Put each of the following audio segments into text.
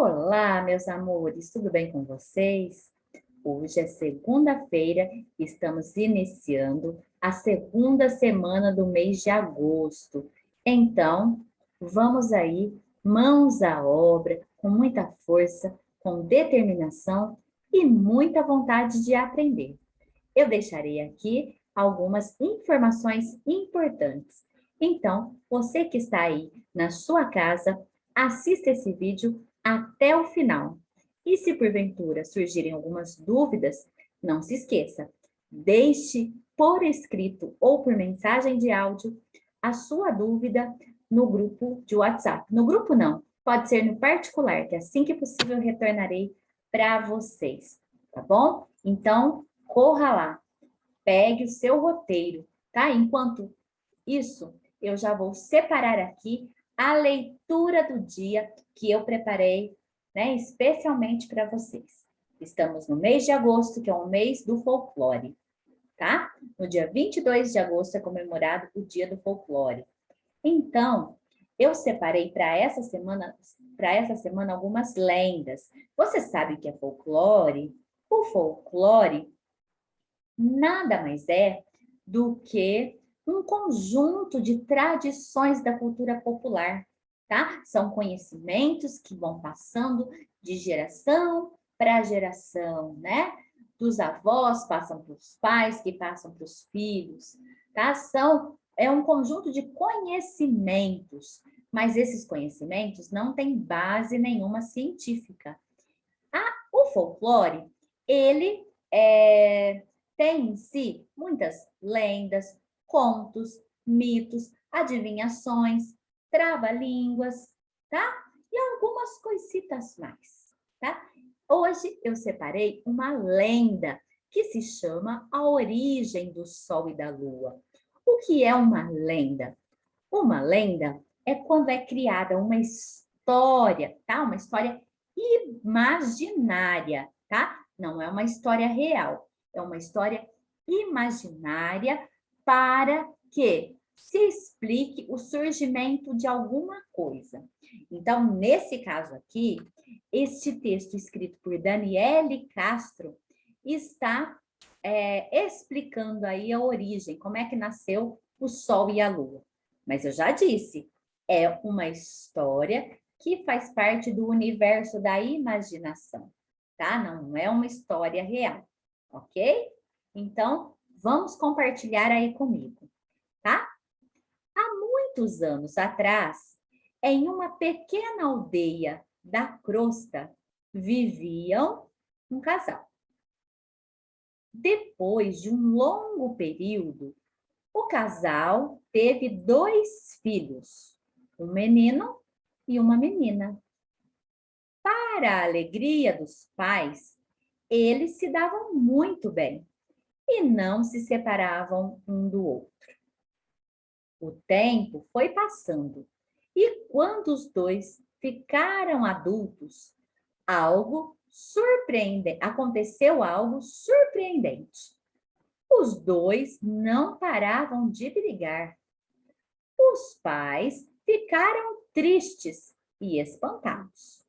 Olá, meus amores, tudo bem com vocês? Hoje é segunda-feira, estamos iniciando a segunda semana do mês de agosto. Então, vamos aí, mãos à obra, com muita força, com determinação e muita vontade de aprender. Eu deixarei aqui algumas informações importantes. Então, você que está aí na sua casa, assista esse vídeo até o final. E se porventura surgirem algumas dúvidas, não se esqueça, deixe por escrito ou por mensagem de áudio a sua dúvida no grupo de WhatsApp. No grupo não, pode ser no particular, que assim que possível eu retornarei para vocês, tá bom? Então, corra lá, pegue o seu roteiro, tá? Enquanto isso, eu já vou separar aqui a leitura do dia que eu preparei, né, especialmente para vocês. Estamos no mês de agosto, que é o mês do folclore, tá? No dia 22 de agosto é comemorado o Dia do Folclore. Então, eu separei para essa semana algumas lendas. Você sabe o que é folclore? O folclore nada mais é do que um conjunto de tradições da cultura popular, tá? São conhecimentos que vão passando de geração para geração, né? Dos avós passam para os pais, que passam para os filhos, tá? É um conjunto de conhecimentos, mas esses conhecimentos não têm base nenhuma científica. O folclore, ele tem em si muitas lendas, contos, mitos, adivinhações, trava-línguas, tá? E algumas coisitas mais, tá? Hoje eu separei uma lenda que se chama A Origem do Sol e da Lua. O que é uma lenda? Uma lenda é quando é criada uma história, tá? Uma história imaginária, tá? Não é uma história real, é uma história imaginária para que se explique o surgimento de alguma coisa. Então, nesse caso aqui, este texto escrito por Daniele Castro está explicando aí a origem, como é que nasceu o Sol e a Lua. Mas eu já disse, é uma história que faz parte do universo da imaginação, tá? Não é uma história real, ok? Então, vamos compartilhar aí comigo, tá? Há muitos anos atrás, em uma pequena aldeia da crosta, viviam um casal. Depois de um longo período, o casal teve 2 filhos, um menino e uma menina. Para a alegria dos pais, eles se davam muito bem e não se separavam um do outro. O tempo foi passando e quando os 2 ficaram adultos, aconteceu algo surpreendente. Os 2 não paravam de brigar. Os pais ficaram tristes e espantados.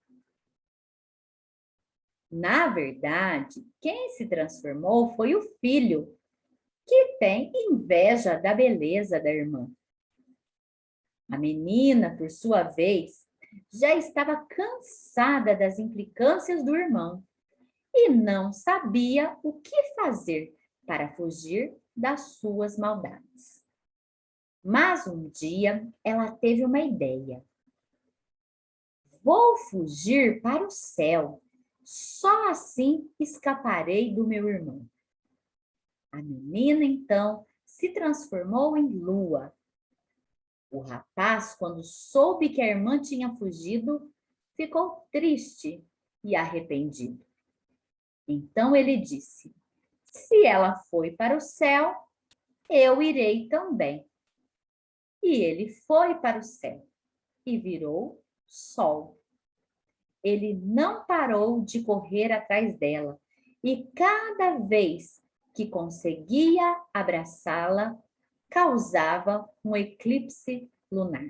Na verdade, quem se transformou foi o filho, que tem inveja da beleza da irmã. A menina, por sua vez, já estava cansada das implicâncias do irmão e não sabia o que fazer para fugir das suas maldades. Mas um dia ela teve uma ideia. Vou fugir para o céu. Só assim escaparei do meu irmão. A menina, então, se transformou em lua. O rapaz, quando soube que a irmã tinha fugido, ficou triste e arrependido. Então ele disse: se ela foi para o céu, eu irei também. E ele foi para o céu e virou sol. Ele não parou de correr atrás dela e cada vez que conseguia abraçá-la, causava um eclipse lunar.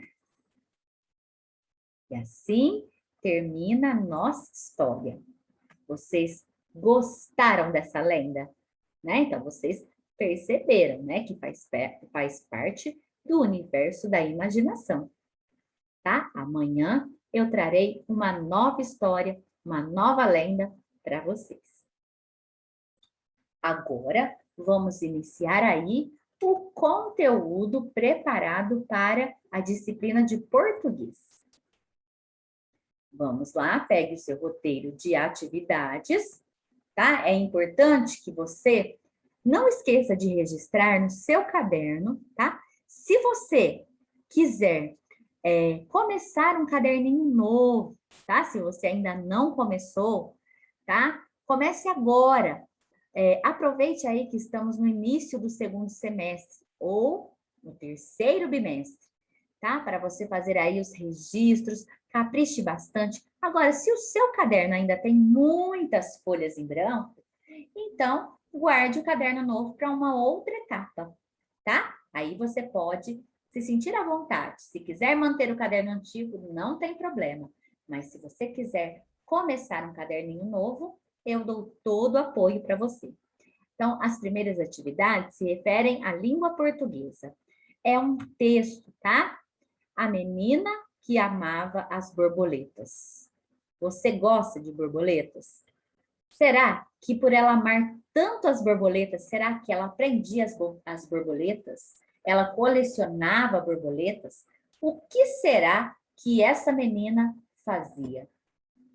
E assim termina a nossa história. Vocês gostaram dessa lenda? Né? Então, vocês perceberam, né, que faz parte do universo da imaginação, tá? Amanhã eu trarei uma nova história, uma nova lenda para vocês. Agora, vamos iniciar aí o conteúdo preparado para a disciplina de português. Vamos lá, pegue o seu roteiro de atividades, tá? É importante que você não esqueça de registrar no seu caderno, tá? Se você quiser começar um caderninho novo, tá? Se você ainda não começou, tá? Comece agora. Aproveite aí que estamos no início do segundo semestre ou no terceiro bimestre, tá? Para você fazer aí os registros, capriche bastante. Agora, se o seu caderno ainda tem muitas folhas em branco, então guarde o caderno novo para uma outra etapa, tá? Aí você pode se sentir à vontade. Se quiser manter o caderno antigo, não tem problema. Mas se você quiser começar um caderninho novo, eu dou todo o apoio para você. Então, as primeiras atividades se referem à língua portuguesa. É um texto, tá? A menina que amava as borboletas. Você gosta de borboletas? Será que por ela amar tanto as borboletas, será que ela aprendia as borboletas? Ela colecionava borboletas? O que será que essa menina fazia,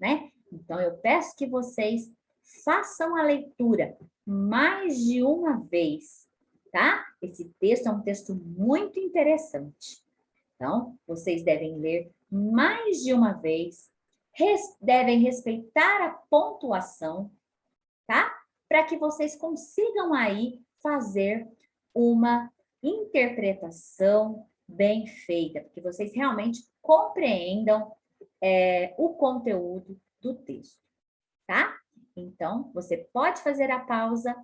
né? Então, eu peço que vocês façam a leitura mais de uma vez, tá? Esse texto é um texto muito interessante. Então, vocês devem ler mais de uma vez, devem respeitar a pontuação, tá? Para que vocês consigam aí fazer uma interpretação bem feita, porque vocês realmente compreendam o conteúdo do texto, tá? Então, você pode fazer a pausa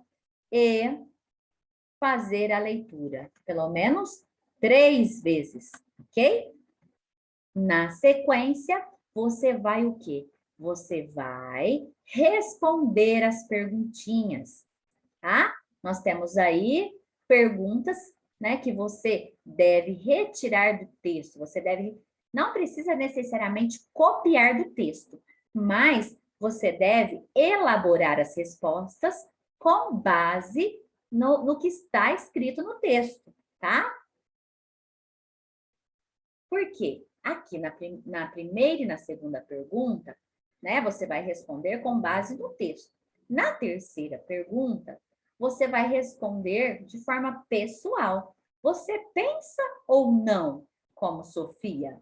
e fazer a leitura, pelo menos 3 vezes, ok? Na sequência, você vai o quê? Você vai responder as perguntinhas, tá? Nós temos aí perguntas, né, que você deve retirar do texto. Não precisa necessariamente copiar do texto, mas você deve elaborar as respostas com base no que está escrito no texto, tá? Por quê? Aqui na primeira e na segunda pergunta, né, você vai responder com base no texto. Na terceira pergunta, você vai responder de forma pessoal. Você pensa ou não como Sofia?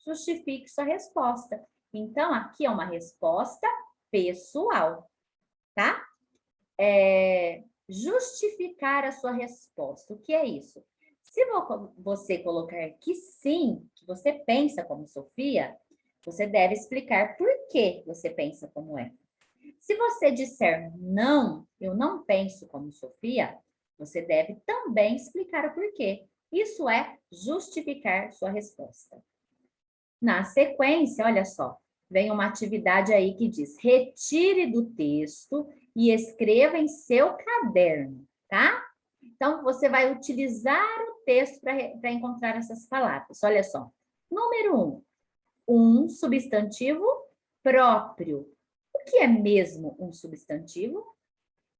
Justifique sua resposta. Então, aqui é uma resposta pessoal, tá? Justificar a sua resposta. O que é isso? Se você colocar que sim, que você pensa como Sofia, você deve explicar por que você pensa como é. Se você disser não, eu não penso como Sofia, você deve também explicar o porquê. Isso é justificar sua resposta. Na sequência, olha só, vem uma atividade aí que diz: retire do texto e escreva em seu caderno, tá? Então, você vai utilizar o texto para encontrar essas palavras. Olha só. Número 1, um substantivo próprio. O que é mesmo um substantivo?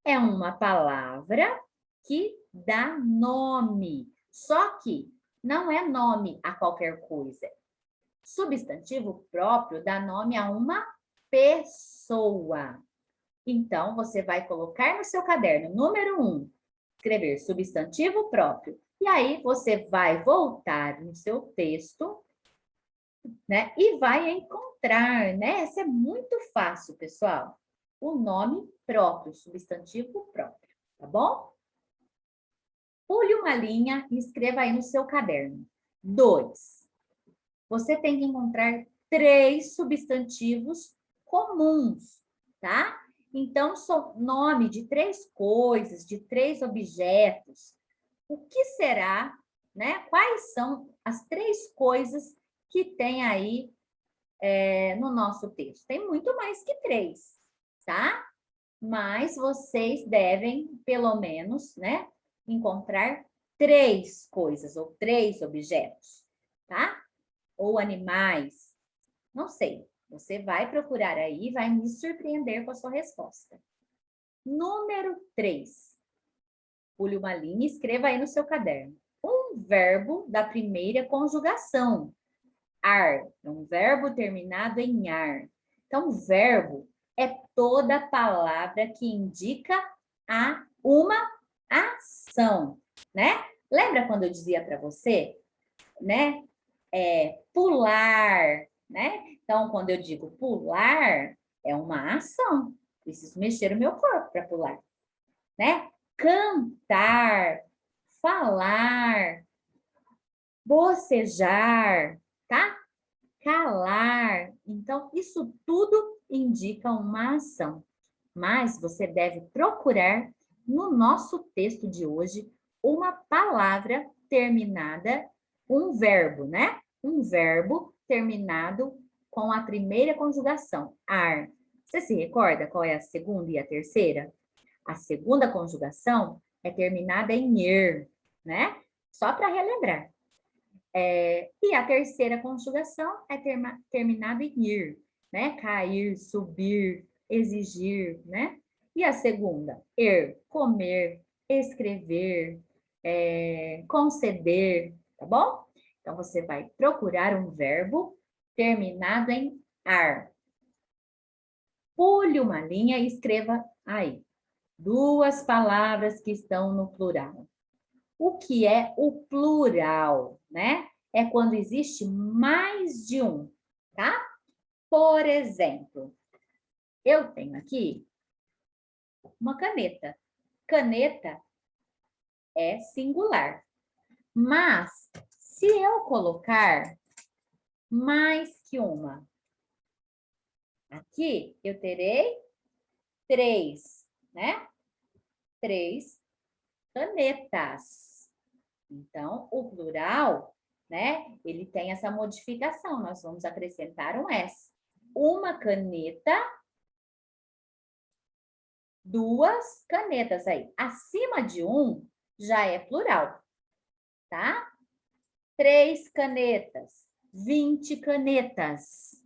É uma palavra que dá nome. Só que não é nome a qualquer coisa. Substantivo próprio dá nome a uma pessoa. Então, você vai colocar no seu caderno, número 1, escrever substantivo próprio. E aí, você vai voltar no seu texto, né? E vai encontrar, né? Isso é muito fácil, pessoal. O nome próprio, substantivo próprio, tá bom? Pule uma linha e escreva aí no seu caderno. 2. Você tem que encontrar 3 substantivos comuns, tá? Então, nome de 3 coisas, de 3 objetos. O que será, né? Quais são as 3 coisas que tem aí no nosso texto? Tem muito mais que 3, tá? Mas vocês devem, pelo menos, né, encontrar 3 coisas ou 3 objetos, tá? Ou animais, não sei. Você vai procurar aí e vai me surpreender com a sua resposta. Número 3. Pule uma linha e escreva aí no seu caderno. Um verbo da primeira conjugação. Ar, é um verbo terminado em ar. Então, verbo é toda palavra que indica uma ação, né? Lembra quando eu dizia para você, né? Pular, né? Então, quando eu digo pular, é uma ação. Preciso mexer o meu corpo para pular, né? Cantar, falar, bocejar, tá? Calar. Então, isso tudo indica uma ação. Mas você deve procurar no nosso texto de hoje uma palavra terminada, um verbo, né? Um verbo terminado com a primeira conjugação, ar. Você se recorda qual é a segunda e a terceira? A segunda conjugação é terminada em er, né? Só para relembrar. E a terceira conjugação é terminada em ir, né? Cair, subir, exigir, né? E a segunda, comer, escrever, conceder, tá bom? Então, você vai procurar um verbo terminado em ar. Pule uma linha e escreva aí 2 palavras que estão no plural. O que é o plural, né? É quando existe mais de um, tá? Por exemplo, eu tenho aqui uma caneta. Caneta é singular. Mas, se eu colocar mais que uma, aqui eu terei 3, né? 3 canetas. Então, o plural, né? Ele tem essa modificação. Nós vamos acrescentar um S. Uma caneta, 2 canetas aí. Acima de 1 já é plural, tá? 3 canetas, 20 canetas.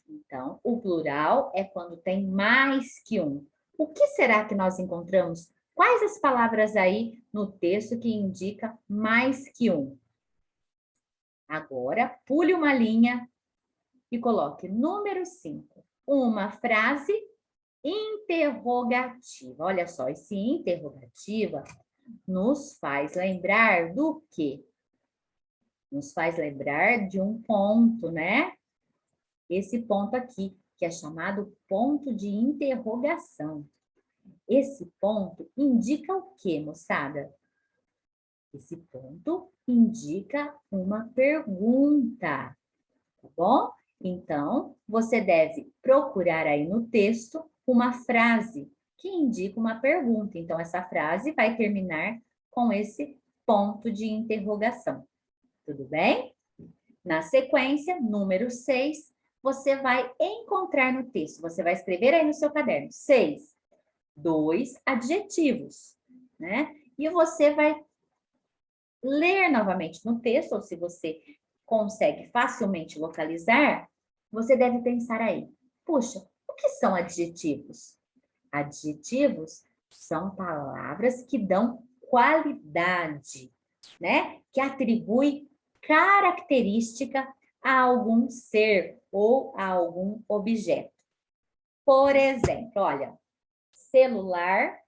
Então, o plural é quando tem mais que um. O que será que nós encontramos? Quais as palavras aí no texto que indica mais que um? Agora, pule uma linha e coloque número 5. Uma frase interrogativa. Olha só, esse interrogativa nos faz lembrar do quê? Nos faz lembrar de um ponto, né? Esse ponto aqui, que é chamado ponto de interrogação. Esse ponto indica o quê, moçada? Esse ponto indica uma pergunta, tá bom? Então, você deve procurar aí no texto uma frase que indica uma pergunta. Então, essa frase vai terminar com esse ponto de interrogação. Tudo bem? Na sequência, número 6, você vai encontrar no texto, você vai escrever aí no seu caderno, 6, 2 adjetivos, né? E você vai ler novamente no texto, ou se você consegue facilmente localizar, você deve pensar aí, puxa, o que são adjetivos? Adjetivos são palavras que dão qualidade, né? Que atribui característica a algum ser ou a algum objeto. Por exemplo, olha, celular,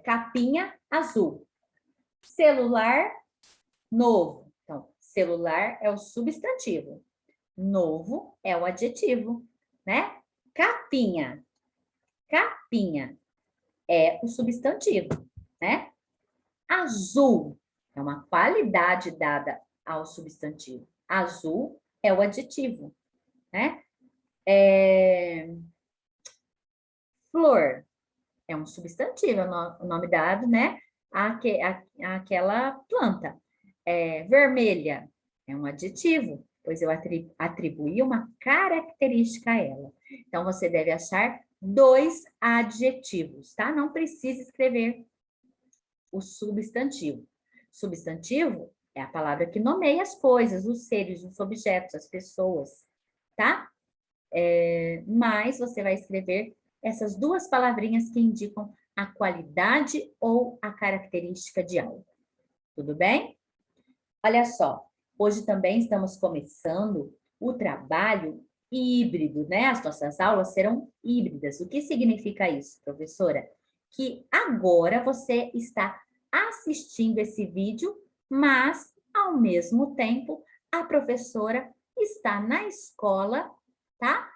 capinha azul. Celular novo. Então, celular é o substantivo. Novo é o adjetivo, né? Capinha. Capinha é o substantivo, né? Azul é uma qualidade dada ao substantivo. Azul é o adjetivo, né? Flor é um substantivo, é o nome dado, né? Àquela planta. Vermelha é um adjetivo. pois eu atribuí uma característica a ela. Então, você deve achar 2 adjetivos, tá? Não precisa escrever o substantivo. Substantivo é a palavra que nomeia as coisas, os seres, os objetos, as pessoas, tá? Mas você vai escrever essas 2 palavrinhas que indicam a qualidade ou a característica de algo. Tudo bem? Olha só, hoje também estamos começando o trabalho híbrido, né? As nossas aulas serão híbridas. O que significa isso, professora? Que agora você está assistindo esse vídeo, mas, ao mesmo tempo, a professora está na escola, tá?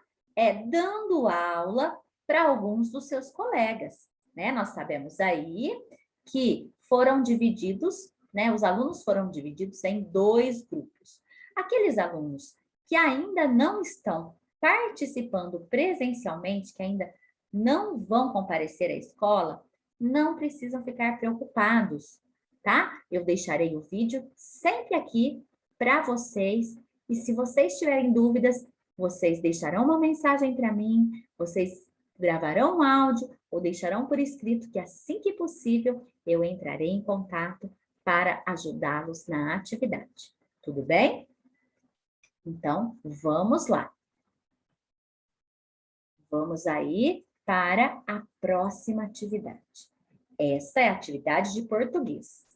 Dando aula para alguns dos seus colegas, né? Nós sabemos aí que foram divididos, né? Os alunos foram divididos em 2 grupos. Aqueles alunos que ainda não estão participando presencialmente, que ainda não vão comparecer à escola, não precisam ficar preocupados, tá? Eu deixarei o vídeo sempre aqui para vocês. E se vocês tiverem dúvidas, vocês deixarão uma mensagem para mim, vocês gravarão um áudio ou deixarão por escrito que assim que possível eu entrarei em contato para ajudá-los na atividade. Tudo bem? Então, vamos lá. Vamos aí para a próxima atividade. Essa é a atividade de português.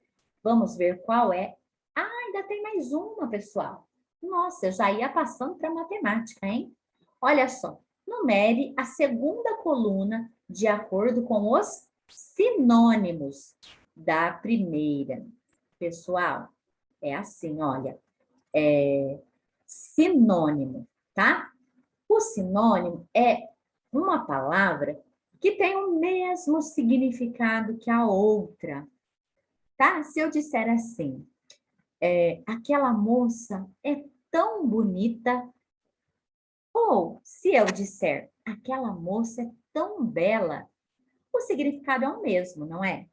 Vamos ver qual é. Ah, ainda tem mais uma, pessoal. Nossa, eu já ia passando para matemática, hein? Olha só, numere a segunda coluna de acordo com os sinônimos da primeira. Pessoal, é assim, olha, sinônimo, tá? O sinônimo é uma palavra que tem o mesmo significado que a outra, tá? Se eu disser assim, aquela moça é tão bonita, ou se eu disser, aquela moça é tão bela, o significado é o mesmo, não é?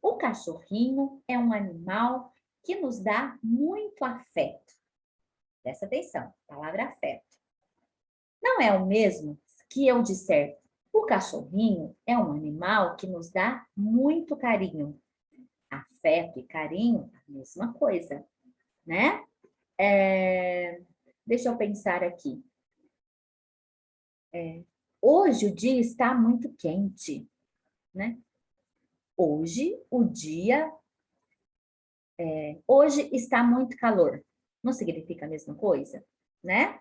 O cachorrinho é um animal que nos dá muito afeto. Presta atenção, palavra afeto. Não é o mesmo que eu disser, o cachorrinho é um animal que nos dá muito carinho. Afeto e carinho, a mesma coisa, né? Deixa eu pensar aqui. Hoje o dia está muito quente, né? Hoje está muito calor. Não significa a mesma coisa, né?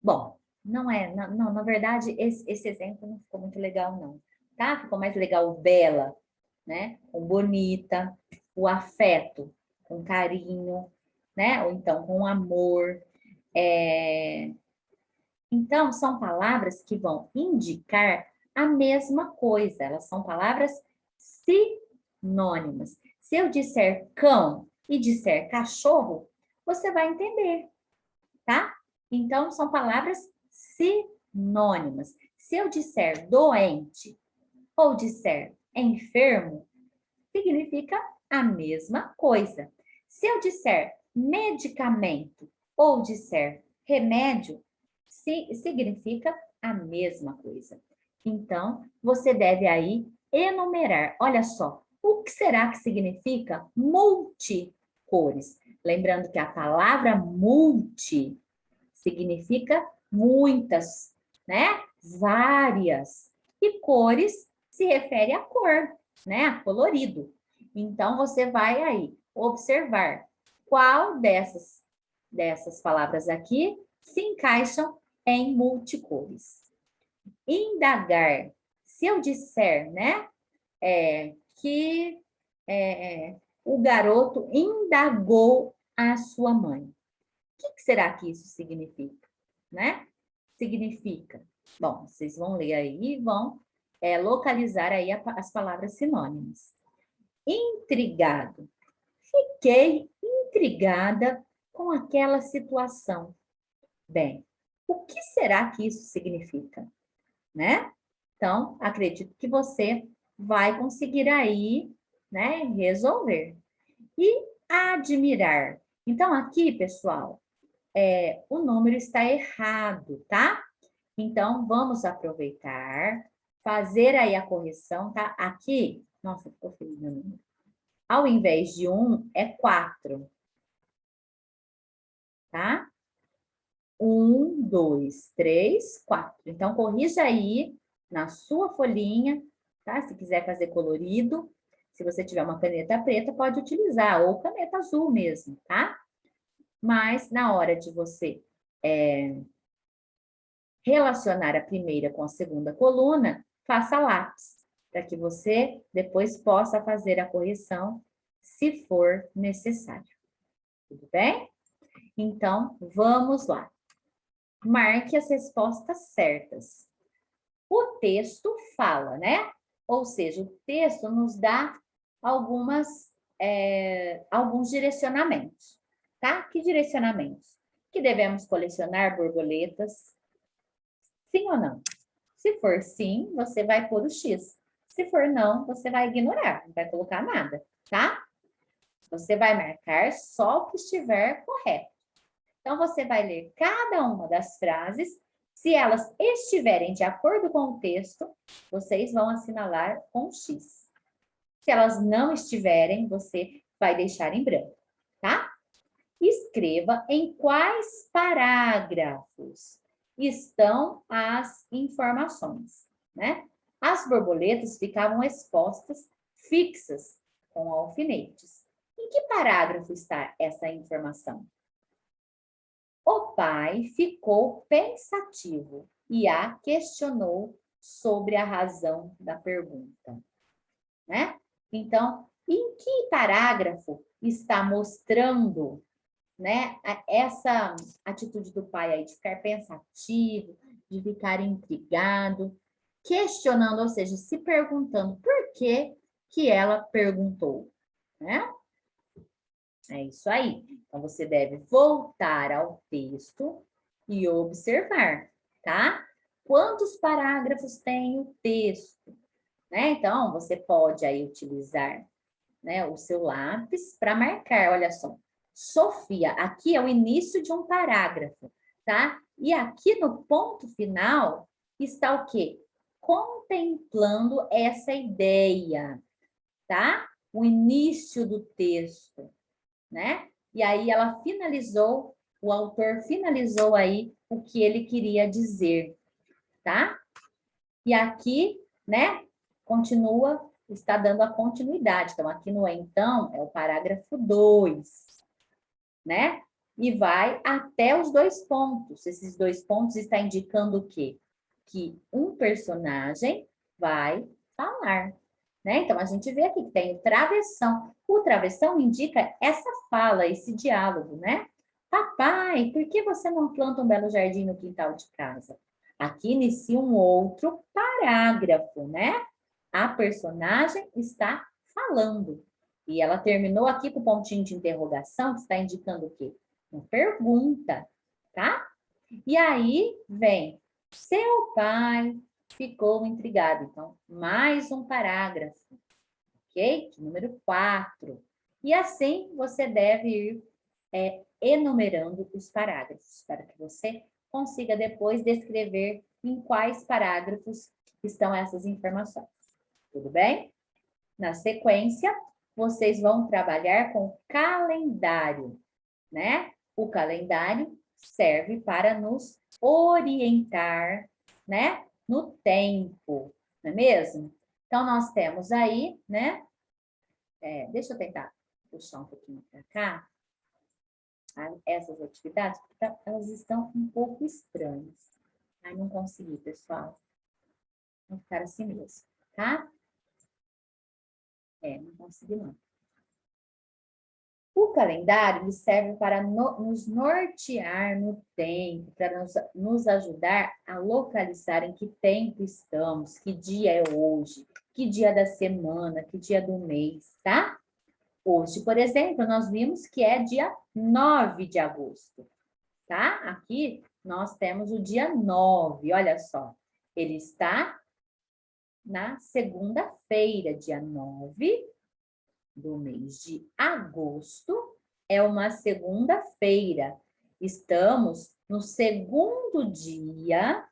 Bom, não é, não, na verdade, esse exemplo não ficou muito legal, não, tá? Ficou mais legal o bela, né? Com bonita, o afeto, com carinho, né? Ou então com amor. Então, são palavras que vão indicar a mesma coisa, elas são palavras sinônimas. Se eu disser cão e disser cachorro, você vai entender, tá? Então, são palavras sinônimas. Se eu disser doente ou disser enfermo, significa a mesma coisa. Se eu disser medicamento ou disser remédio, significa a mesma coisa. Então, você deve aí enumerar. Olha só, o que será que significa multicores? Lembrando que a palavra multi significa muitas, né? Várias. E cores se refere à cor, né? A colorido. Então, você vai aí observar qual dessas palavras aqui se encaixam em multicores. Indagar. Se eu disser, né, que o garoto indagou a sua mãe. O que será que isso significa, né? Significa, bom, vocês vão ler aí e vão localizar aí as palavras sinônimas. Intrigado. Fiquei intrigada com aquela situação. Bem, o que será que isso significa, né? Então, acredito que você vai conseguir aí, né, resolver. E admirar. Então, aqui, pessoal, o número está errado, tá? Então, vamos aproveitar, fazer aí a correção, tá? Aqui, nossa, ficou feio meu número. Ao invés de 1, é 4, tá? 1, 2, 3, 4. Então, corrija aí na sua folhinha, tá? Se quiser fazer colorido, se você tiver uma caneta preta, pode utilizar, ou caneta azul mesmo, tá? Mas, na hora de você relacionar a primeira com a segunda coluna, faça lápis, para que você depois possa fazer a correção, se for necessário. Tudo bem? Então, vamos lá. Marque as respostas certas. O texto fala, né? Ou seja, o texto nos dá alguns direcionamentos, tá? Que direcionamentos? Que devemos colecionar borboletas? Sim ou não? Se for sim, você vai pôr o X. Se for não, você vai ignorar, não vai colocar nada, tá? Você vai marcar só o que estiver correto. Então, você vai ler cada uma das frases. Se elas estiverem de acordo com o texto, vocês vão assinalar com X. Se elas não estiverem, você vai deixar em branco, tá? Escreva em quais parágrafos estão as informações, né? As borboletas ficavam expostas, fixas, com alfinetes. Em que parágrafo está essa informação? O pai ficou pensativo e a questionou sobre a razão da pergunta, né? Então, em que parágrafo está mostrando, né, essa atitude do pai aí de ficar pensativo, de ficar intrigado, questionando, ou seja, se perguntando por que que ela perguntou, né? É isso aí. Então, você deve voltar ao texto e observar, tá? Quantos parágrafos tem o texto, né? Então, você pode aí utilizar, né, o seu lápis para marcar, olha só. Sofia, aqui é o início de um parágrafo, tá? E aqui no ponto final está o quê? Contemplando essa ideia, tá? O início do texto, né? E aí ela finalizou, o autor finalizou aí o que ele queria dizer, tá? E aqui, né, continua, está dando a continuidade. Então, aqui no então, é o parágrafo 2, né? E vai até os 2 pontos. Esses 2 pontos está indicando o quê? Que um personagem vai falar, né? Então, a gente vê aqui que tem o travessão. O travessão indica essa fala, esse diálogo, né? Papai, por que você não planta um belo jardim no quintal de casa? Aqui inicia um outro parágrafo, né? A personagem está falando. E ela terminou aqui com o pontinho de interrogação, que está indicando o quê? Uma pergunta, tá? E aí vem, seu pai ficou intrigado. Então, mais um parágrafo, ok? Número 4. E assim você deve ir enumerando os parágrafos, para que você consiga depois descrever em quais parágrafos estão essas informações. Tudo bem? Na sequência, vocês vão trabalhar com calendário, né? O calendário serve para nos orientar, né? No tempo, não é mesmo? Então, nós temos aí, né? Deixa eu tentar puxar um pouquinho para cá. Essas atividades, porque elas estão um pouco estranhas. Ai, não consegui, pessoal. Vou ficar assim mesmo, tá? Não consegui não. O calendário serve para nos nortear no tempo, para nos ajudar a localizar em que tempo estamos, que dia é hoje, que dia da semana, que dia do mês, tá? Hoje, por exemplo, nós vimos que é dia 9 de agosto, tá? Aqui nós temos o dia 9, olha só. Ele está na segunda-feira, dia 9 do mês de agosto, É uma segunda-feira. Estamos no segundo dia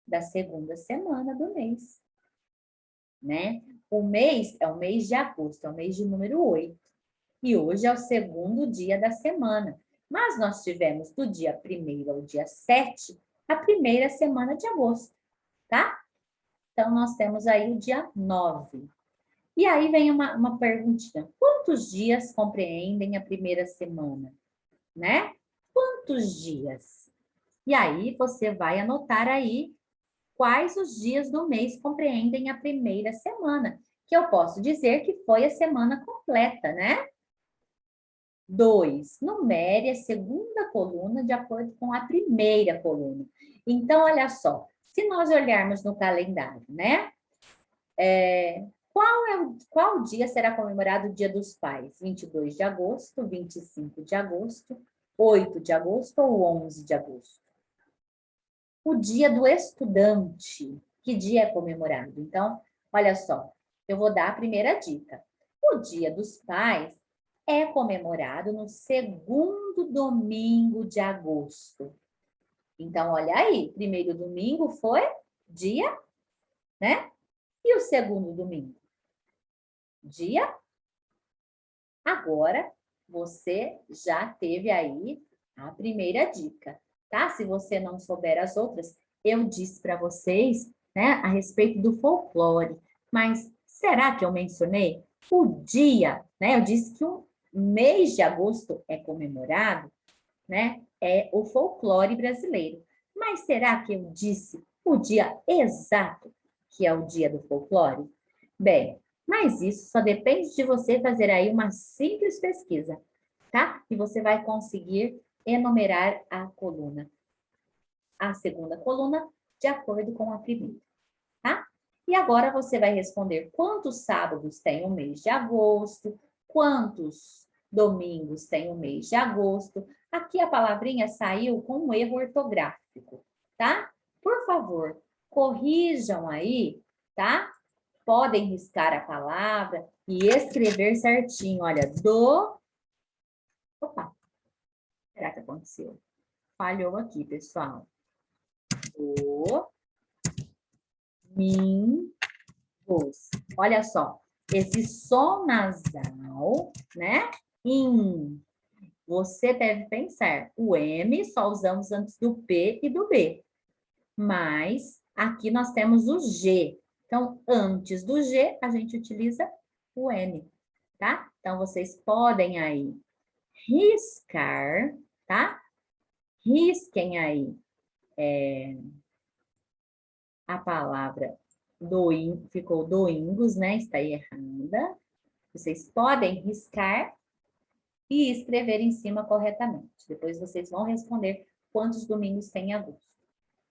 da segunda semana do mês, né? O mês é o mês de agosto, é o mês de número 8. E hoje é o segundo dia da semana. Mas nós tivemos do dia 1º ao dia 7, a primeira semana de agosto, tá? Então, nós temos aí o dia 9. E aí vem uma perguntinha. Quantos dias compreendem a primeira semana? Né? Quantos dias? E aí você vai anotar aí quais os dias do mês compreendem a primeira semana, que eu posso dizer que foi a semana completa, né? 2. Numere a segunda coluna de acordo com a primeira coluna. Então, olha só, se nós olharmos no calendário, né? Qual dia será comemorado o Dia dos Pais? 22 de agosto, 25 de agosto, 8 de agosto ou 11 de agosto? O Dia do Estudante, que dia é comemorado? Então, olha só, eu vou dar a primeira dica. O Dia dos Pais é comemorado no segundo domingo de agosto. Então, olha aí, primeiro domingo foi dia, né? E o segundo domingo? Dia. Agora, você já teve aí a primeira dica, tá? Se você não souber as outras, eu disse para vocês, né, a respeito do folclore. Mas será que eu mencionei o dia, né? Eu disse que o mês de agosto é comemorado, né? É o folclore brasileiro. Mas será que eu disse o dia exato que é o dia do folclore? Bem, mas isso só depende de você fazer aí uma simples pesquisa, tá? E você vai conseguir enumerar a coluna, a segunda coluna, de acordo com a primeira, tá? E agora você vai responder quantos sábados tem o mês de agosto, quantos domingos tem o mês de agosto. Aqui a palavrinha saiu com um erro ortográfico, tá? Por favor, corrijam aí, tá? Podem riscar a palavra e escrever certinho. Olha, Opa, será que aconteceu? Falhou aqui, pessoal. Domingos. Olha só, esse som nasal, né? Você deve pensar, o M só usamos antes do P e do B. Mas aqui nós temos o G. Então, antes do G, a gente utiliza o N, tá? Então, vocês podem aí riscar, tá? Risquem aí a palavra ficou doingos, né? Está errada. Vocês podem riscar e escrever em cima corretamente. Depois vocês vão responder quantos domingos tem em agosto.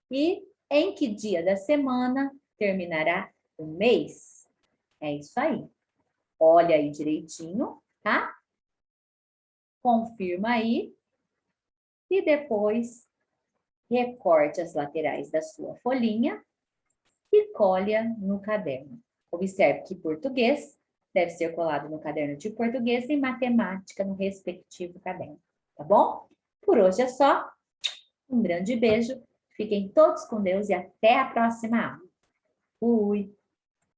E em que dia da semana terminará o mês? É isso aí. Olha aí direitinho, tá? Confirma aí. E depois recorte as laterais da sua folhinha e colha no caderno. Observe que português deve ser colado no caderno de português e matemática no respectivo caderno, tá bom? Por hoje é só. Um grande beijo. Fiquem todos com Deus e até a próxima aula. Fui!